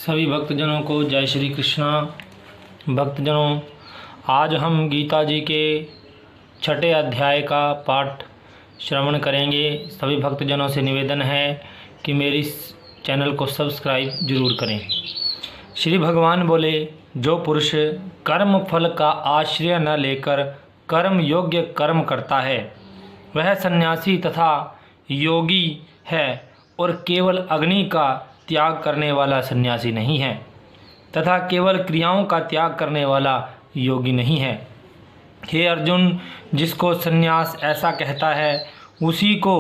सभी भक्तजनों को जय श्री कृष्णा। भक्तजनों, आज हम गीता जी के 6ठे अध्याय का पाठ श्रवण करेंगे। सभी भक्तजनों से निवेदन है कि मेरी इस चैनल को सब्सक्राइब जरूर करें। श्री भगवान बोले, जो पुरुष कर्म फल का आश्रय न लेकर कर्म योग्य कर्म करता है वह सन्यासी तथा योगी है और केवल अग्नि का त्याग करने वाला सन्यासी नहीं है तथा केवल क्रियाओं का त्याग करने वाला योगी नहीं है। हे अर्जुन, जिसको सन्यास ऐसा कहता है उसी को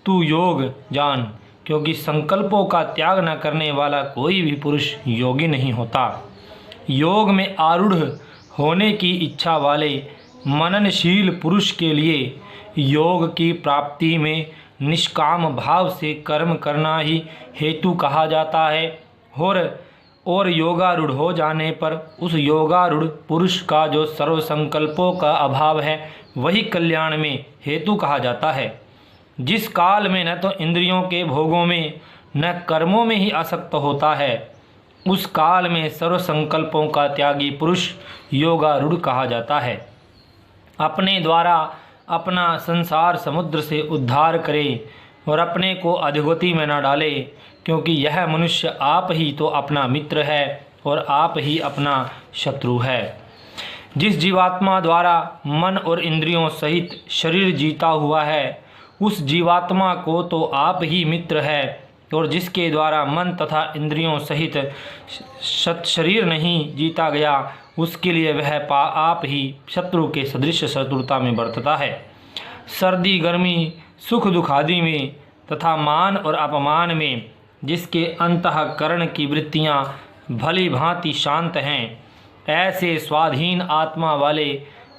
तू योग जान, क्योंकि संकल्पों का त्याग न करने वाला कोई भी पुरुष योगी नहीं होता। योग में आरूढ़ होने की इच्छा वाले मननशील पुरुष के लिए योग की प्राप्ति में निष्काम भाव से कर्म करना ही हेतु कहा जाता है और योगारूढ़ हो जाने पर उस योगारूढ़ पुरुष का जो सर्व संकल्पों का अभाव है वही कल्याण में हेतु कहा जाता है। जिस काल में न तो इंद्रियों के भोगों में न कर्मों में ही आसक्त होता है उस काल में सर्व संकल्पों का त्यागी पुरुष योगारूढ़ कहा जाता है। अपने द्वारा अपना संसार समुद्र से उद्धार करे और अपने को अधोगति में न डाले, क्योंकि यह मनुष्य आप ही तो अपना मित्र है और आप ही अपना शत्रु है। जिस जीवात्मा द्वारा मन और इंद्रियों सहित शरीर जीता हुआ है उस जीवात्मा को तो आप ही मित्र है, और जिसके द्वारा मन तथा इंद्रियों सहित शरीर नहीं जीता गया उसके लिए वह आप ही शत्रु के सदृश शत्रुता में बरतता है। सर्दी गर्मी सुख दुख आदि में तथा मान और अपमान में जिसके अंतःकरण की वृत्तियां भली भांति शांत हैं, ऐसे स्वाधीन आत्मा वाले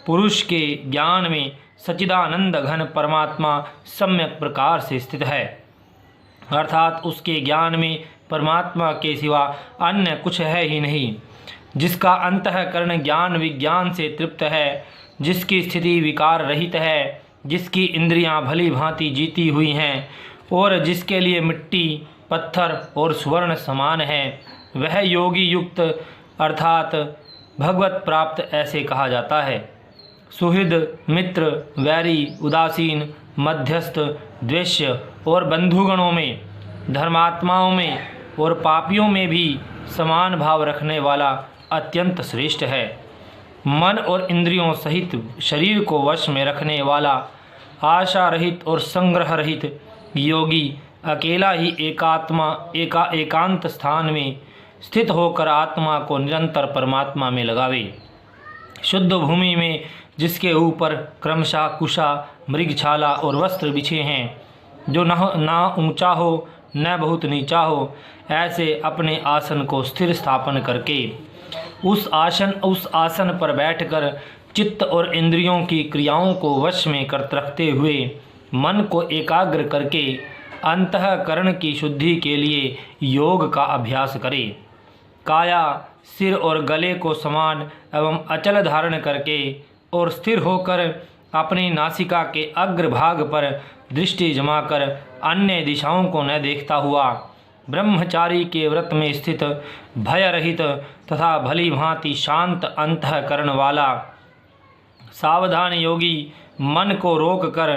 पुरुष के ज्ञान में सच्चिदानंद घन परमात्मा सम्यक प्रकार से स्थित है। अर्थात उसके ज्ञान में परमात्मा के सिवा अन्य कुछ है ही नहीं। जिसका अंतःकरण ज्ञान विज्ञान से तृप्त है, जिसकी स्थिति विकार रहित है, जिसकी इंद्रियां भली भांति जीती हुई हैं और जिसके लिए मिट्टी पत्थर और स्वर्ण समान है, वह योगी युक्त अर्थात भगवत प्राप्त ऐसे कहा जाता है। सुहृद मित्र वैरी उदासीन मध्यस्थ द्वेष्य और बंधुगणों में धर्मात्माओं में और पापियों में भी समान भाव रखने वाला अत्यंत श्रेष्ठ है। मन और इंद्रियों सहित शरीर को वश में रखने वाला आशा रहित और संग्रह रहित योगी अकेला ही एकांत स्थान में स्थित होकर आत्मा को निरंतर परमात्मा में लगावे। शुद्ध भूमि में जिसके ऊपर क्रमशः कुशा मृगछाला और वस्त्र बिछे हैं, जो न ऊंचा हो न बहुत नीचा हो, ऐसे अपने आसन को स्थिर स्थापन करके उस आसन पर बैठकर चित्त और इंद्रियों की क्रियाओं को वश में रखते हुए मन को एकाग्र करके अंतःकरण की शुद्धि के लिए योग का अभ्यास करे। काया सिर और गले को समान एवं अचल धारण करके और स्थिर होकर अपनी नासिका के अग्रभाग पर दृष्टि जमाकर अन्य दिशाओं को न देखता हुआ ब्रह्मचारी के व्रत में स्थित भय रहित तथा भली भांति शांत अंतःकरण वाला सावधान योगी मन को रोक कर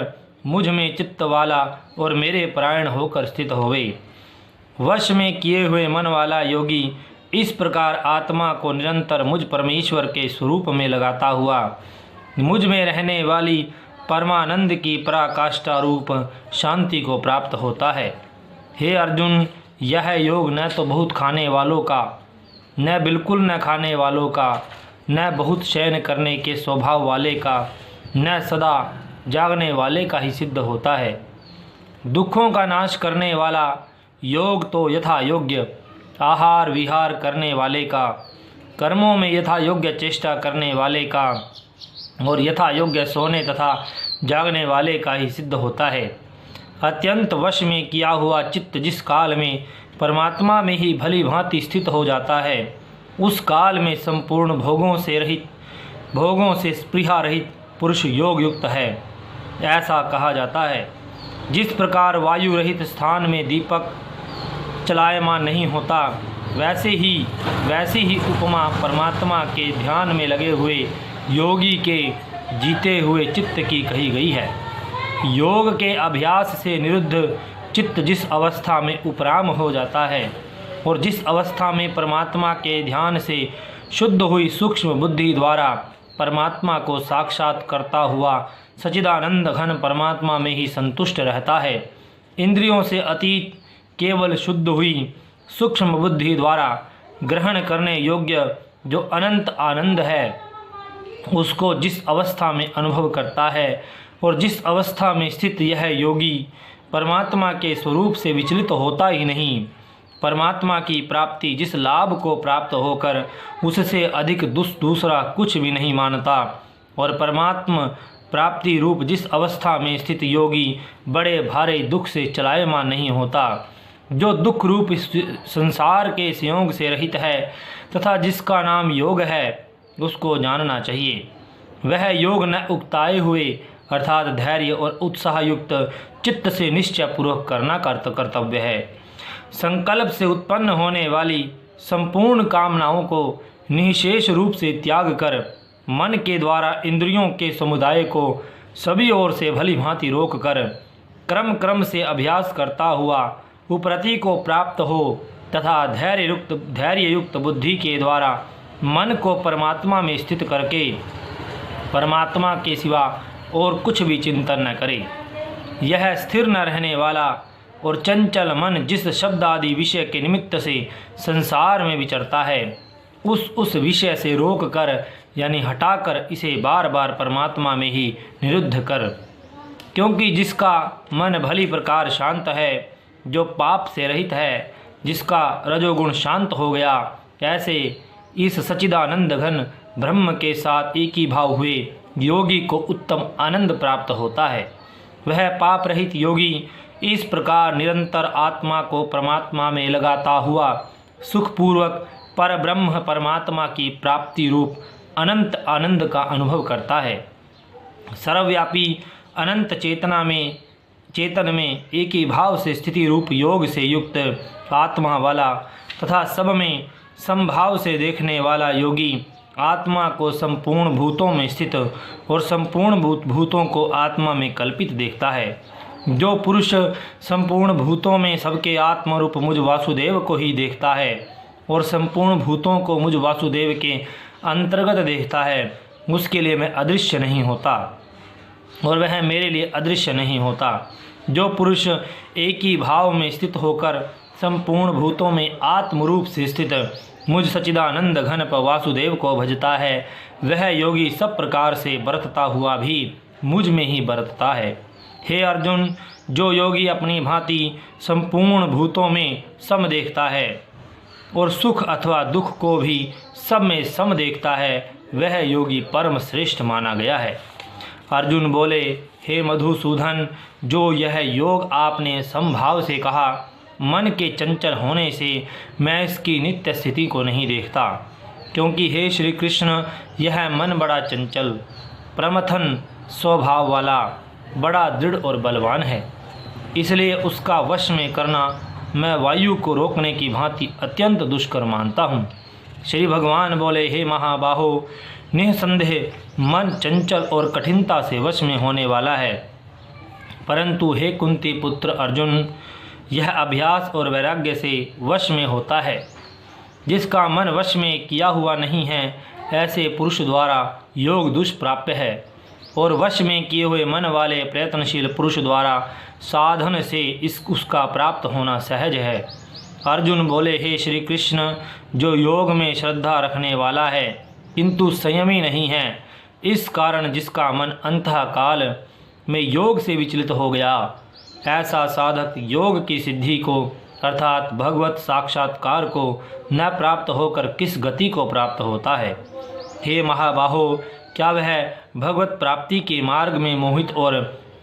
मुझ में चित्त वाला और मेरे परायण होकर स्थित होवे। वश में किए हुए मन वाला योगी इस प्रकार आत्मा को निरंतर मुझ परमेश्वर के स्वरूप में लगाता हुआ मुझ में रहने वाली परमानंद की पराकाष्ठा रूप शांति को प्राप्त होता है। हे अर्जुन, यह योग न तो बहुत खाने वालों का, न बिल्कुल न खाने वालों का, न बहुत शयन करने के स्वभाव वाले का, न सदा जागने वाले का ही सिद्ध होता है। दुखों का नाश करने वाला योग तो यथा योग्य आहार विहार करने वाले का, कर्मों में यथा योग्य चेष्टा करने वाले का और यथा योग्य सोने तथा जागने वाले का ही सिद्ध होता है। अत्यंत वश में किया हुआ चित्त जिस काल में परमात्मा में ही भली भांति स्थित हो जाता है उस काल में संपूर्ण भोगों से स्पृहा रहित पुरुष योग युक्त है, ऐसा कहा जाता है। जिस प्रकार वायु रहित स्थान में दीपक चलायमान नहीं होता, वैसी ही उपमा परमात्मा के ध्यान में लगे हुए योगी के जीते हुए चित्त की कही गई है। योग के अभ्यास से निरुद्ध चित्त जिस अवस्था में उपराम हो जाता है और जिस अवस्था में परमात्मा के ध्यान से शुद्ध हुई सूक्ष्म बुद्धि द्वारा परमात्मा को साक्षात करता हुआ सच्चिदानंद घन परमात्मा में ही संतुष्ट रहता है, इंद्रियों से अतीत केवल शुद्ध हुई सूक्ष्म बुद्धि द्वारा ग्रहण करने योग्य जो अनंत आनंद है, उसको जिस अवस्था में अनुभव करता है और जिस अवस्था में स्थित यह योगी परमात्मा के स्वरूप से विचलित होता ही नहीं, परमात्मा की प्राप्ति जिस लाभ को प्राप्त होकर उससे अधिक दूसरा कुछ भी नहीं मानता और परमात्मा प्राप्ति रूप जिस अवस्था में स्थित योगी बड़े भारे दुख से चलायमान नहीं होता, जो दुख रूप संसार के संयोग से रहित है तथा जिसका नाम योग है, उसको जानना चाहिए। वह योग न उकताए हुए अर्थात धैर्य और उत्साह युक्त चित्त से निश्चय पूर्वक करना कर्तव्य है। संकल्प से उत्पन्न होने वाली संपूर्ण कामनाओं को निःशेष रूप से त्याग कर मन के द्वारा इंद्रियों के समुदाय को सभी ओर से भली भांति रोक कर क्रम से अभ्यास करता हुआ उपरति को प्राप्त हो तथा धैर्य युक्त बुद्धि के द्वारा मन को परमात्मा में स्थित करके परमात्मा के सिवा और कुछ भी चिंतन न करे। यह स्थिर न रहने वाला और चंचल मन जिस शब्द आदि विषय के निमित्त से संसार में विचरता है, उस विषय से रोक कर यानी हटाकर इसे बार बार परमात्मा में ही निरुद्ध कर। क्योंकि जिसका मन भली प्रकार शांत है, जो पाप से रहित है, जिसका रजोगुण शांत हो गया, ऐसे इस सच्चिदानंद घन ब्रह्म के साथ एक ही भाव हुए योगी को उत्तम आनंद प्राप्त होता है। वह पाप रहित योगी इस प्रकार निरंतर आत्मा को परमात्मा में लगाता हुआ सुखपूर्वक पर ब्रह्म परमात्मा की प्राप्ति रूप अनंत आनंद का अनुभव करता है। सर्वव्यापी अनंत चेतन में एक ही भाव से स्थिति रूप योग से युक्त आत्मा वाला तथा सब में समभाव से देखने वाला योगी आत्मा को संपूर्ण भूतों में स्थित और संपूर्ण भूतों को आत्मा में कल्पित देखता है। जो पुरुष संपूर्ण भूतों में सबके आत्म रूप मुझ वासुदेव को ही देखता है और संपूर्ण भूतों को मुझ वासुदेव के अंतर्गत देखता है, उसके लिए मैं अदृश्य नहीं होता और वह मेरे लिए अदृश्य नहीं होता। जो पुरुष एक ही भाव में स्थित होकर संपूर्ण भूतों में आत्मरूप से स्थित मुझ सच्चिदानंद घन वासुदेव को भजता है, वह योगी सब प्रकार से बरतता हुआ भी मुझ में ही बरतता है। हे अर्जुन, जो योगी अपनी भांति संपूर्ण भूतों में सम देखता है और सुख अथवा दुख को भी सब में सम देखता है, वह योगी परम श्रेष्ठ माना गया है। अर्जुन बोले, हे मधुसूदन, जो यह योग आपने समभाव से कहा, मन के चंचल होने से मैं इसकी नित्य स्थिति को नहीं देखता, क्योंकि हे श्री कृष्ण, यह मन बड़ा चंचल प्रमथन स्वभाव वाला बड़ा दृढ़ और बलवान है, इसलिए उसका वश में करना मैं वायु को रोकने की भांति अत्यंत दुष्कर मानता हूँ। श्री भगवान बोले, हे महाबाहो, निःसंदेह मन चंचल और कठिनता से वश में होने वाला है, परंतु हे कुंती पुत्र अर्जुन, यह अभ्यास और वैराग्य से वश में होता है। जिसका मन वश में किया हुआ नहीं है, ऐसे पुरुष द्वारा योग दुष्प्राप्य है और वश में किए हुए मन वाले प्रयत्नशील पुरुष द्वारा साधन से उसका प्राप्त होना सहज है। अर्जुन बोले, हे श्री कृष्ण, जो योग में श्रद्धा रखने वाला है किंतु संयमी नहीं है, इस कारण जिसका मन अंतःकाल में योग से विचलित हो गया, ऐसा साधक योग की सिद्धि को अर्थात भगवत साक्षात्कार को न प्राप्त होकर किस गति को प्राप्त होता है। हे महाबाहो, क्या वह भगवत प्राप्ति के मार्ग में मोहित और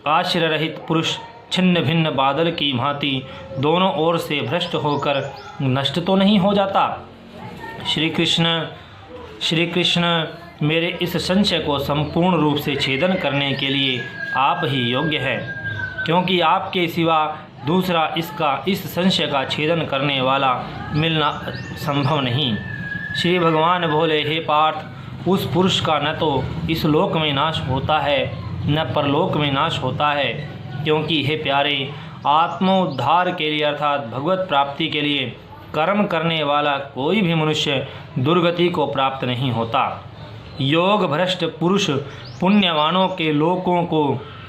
आश्रय रहित पुरुष छिन्न भिन्न बादल की भांति दोनों ओर से भ्रष्ट होकर नष्ट तो नहीं हो जाता? श्री कृष्ण, मेरे इस संशय को संपूर्ण रूप से छेदन करने के लिए आप ही योग्य हैं, क्योंकि आपके सिवा दूसरा इसका इस संशय का छेदन करने वाला मिलना संभव नहीं। श्री भगवान बोले, हे पार्थ, उस पुरुष का न तो इस लोक में नाश होता है न परलोक में नाश होता है, क्योंकि हे प्यारे, आत्मोद्धार के लिए अर्थात भगवत प्राप्ति के लिए कर्म करने वाला कोई भी मनुष्य दुर्गति को प्राप्त नहीं होता। योग भ्रष्ट पुरुष पुण्यवानों के लोकों को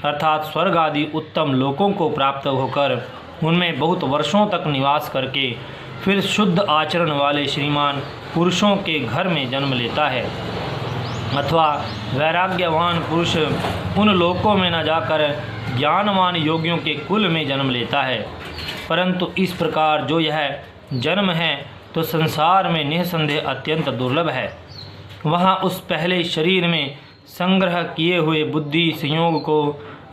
अर्थात स्वर्ग आदि उत्तम लोकों को प्राप्त होकर उनमें बहुत वर्षों तक निवास करके फिर शुद्ध आचरण वाले श्रीमान पुरुषों के घर में जन्म लेता है, अथवा वैराग्यवान पुरुष उन लोकों में न जाकर ज्ञानवान योगियों के कुल में जन्म लेता है। परंतु इस प्रकार जो यह जन्म है तो संसार में निःसंदेह अत्यंत दुर्लभ है। वहाँ उस पहले शरीर में संग्रह किए हुए बुद्धि संयोग को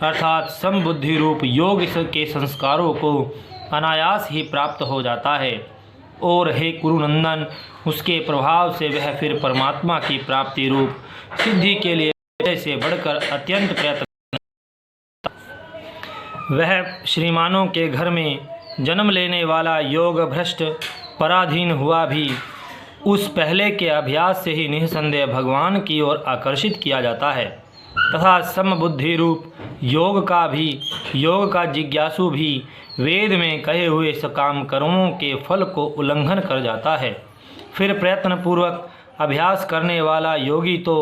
अर्थात समबुद्धि रूप योग के संस्कारों को अनायास ही प्राप्त हो जाता है, और हे कुरुनंदन, उसके प्रभाव से वह फिर परमात्मा की प्राप्ति रूप सिद्धि के लिए से बढ़कर अत्यंत प्रयत्न। वह श्रीमानों के घर में जन्म लेने वाला योग भ्रष्ट पराधीन हुआ भी उस पहले के अभ्यास से ही निःसंदेह भगवान की ओर आकर्षित किया जाता है, तथा समबुद्धि रूप योग का जिज्ञासु भी वेद में कहे हुए सकाम कर्मों के फल को उल्लंघन कर जाता है। फिर प्रयत्न पूर्वक अभ्यास करने वाला योगी तो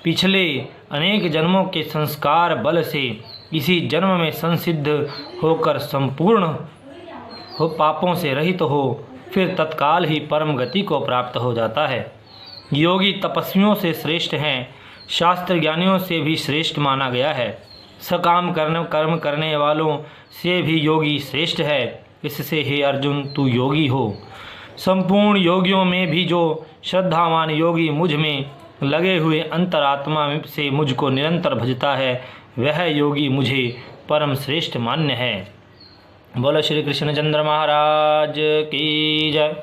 पिछले अनेक जन्मों के संस्कार बल से इसी जन्म में संसिद्ध होकर संपूर्ण हो पापों से रहित हो फिर तत्काल ही परम गति को प्राप्त हो जाता है। योगी तपस्वियों से श्रेष्ठ हैं, शास्त्र ज्ञानियों से भी श्रेष्ठ माना गया है। सकाम कर्म करने वालों से भी योगी श्रेष्ठ है। इससे हे अर्जुन, तू योगी हो। संपूर्ण योगियों में भी जो श्रद्धावान योगी मुझ में लगे हुए अंतरात्मा से मुझको निरंतर भजता है, वह योगी मुझे परम श्रेष्ठ मान्य है। बोलो श्री कृष्ण चंद्र महाराज की जय।